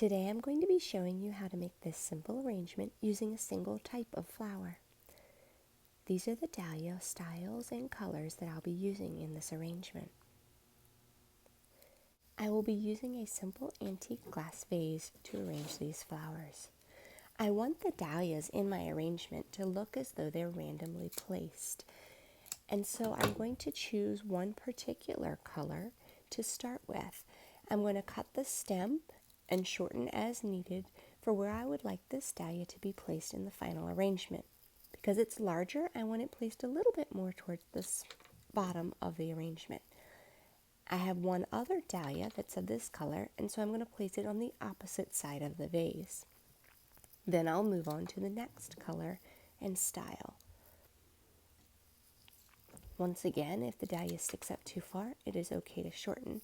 Today I'm going to be showing you how to make this simple arrangement using a single type of flower. These are the dahlia styles and colors that I'll be using in this arrangement. I will be using a simple antique glass vase to arrange these flowers. I want the dahlias in my arrangement to look as though they're randomly placed. And so I'm going to choose one particular color to start with. I'm going to cut the stem and shorten as needed for where I would like this dahlia to be placed in the final arrangement. Because it's larger, I want it placed a little bit more towards the bottom of the arrangement. I have one other dahlia that's of this color, and so I'm going to place it on the opposite side of the vase. Then I'll move on to the next color and style. Once again, if the dahlia sticks up too far, it is okay to shorten.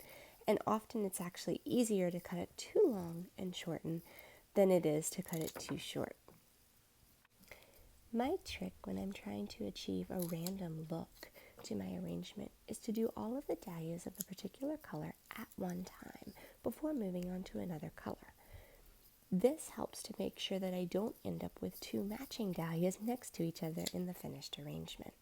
And often it's actually easier to cut it too long and shorten than it is to cut it too short. My trick when I'm trying to achieve a random look to my arrangement is to do all of the dahlias of a particular color at one time before moving on to another color. This helps to make sure that I don't end up with two matching dahlias next to each other in the finished arrangement.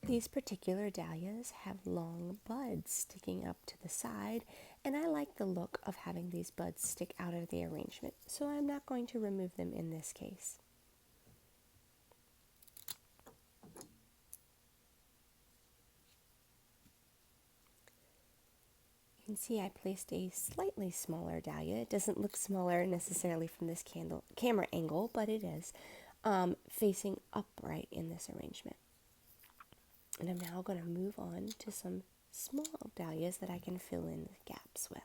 These particular dahlias have long buds sticking up to the side, and I like the look of having these buds stick out of the arrangement, so I'm not going to remove them in this case. You can see I placed a slightly smaller dahlia. It doesn't look smaller necessarily from this camera angle, but it is facing upright in this arrangement. And I'm now going to move on to some small dahlias that I can fill in the gaps with.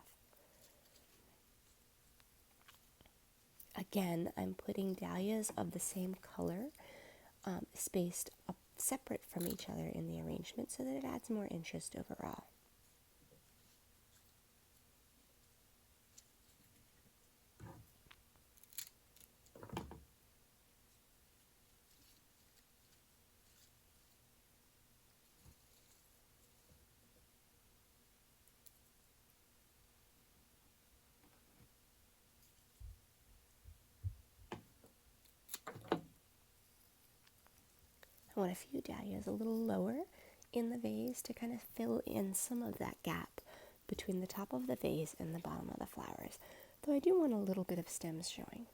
Again, I'm putting dahlias of the same color spaced up separate from each other in the arrangement so that it adds more interest overall. I want a few dahlias a little lower in the vase to kind of fill in some of that gap between the top of the vase and the bottom of the flowers, though I do want a little bit of stems showing.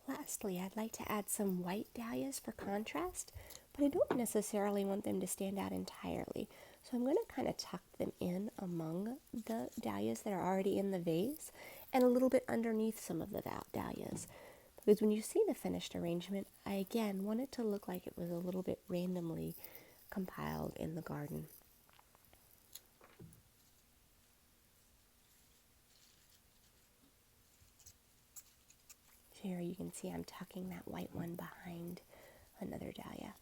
Lastly, I'd like to add some white dahlias for contrast, but I don't necessarily want them to stand out entirely. So I'm going to kind of tuck them in among the dahlias that are already in the vase and a little bit underneath some of the dahlias. Because when you see the finished arrangement, I again want it to look like it was a little bit randomly compiled in the garden. Here you can see I'm tucking that white one behind another dahlia.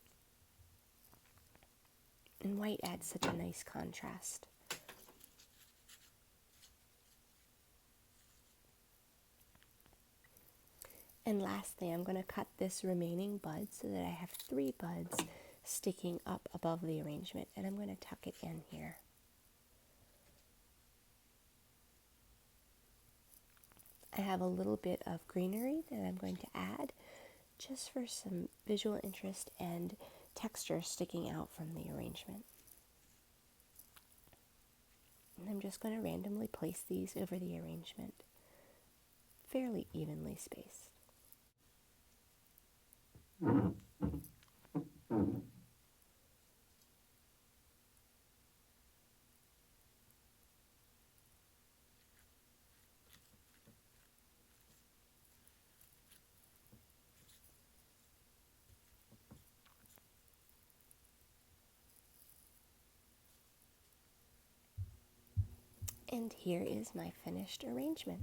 And white adds such a nice contrast. And lastly, I'm going to cut this remaining bud so that I have 3 buds sticking up above the arrangement, and I'm going to tuck it in here. I have a little bit of greenery that I'm going to add just for some visual interest and texture sticking out from the arrangement. And I'm just going to randomly place these over the arrangement, fairly evenly spaced. And here is my finished arrangement.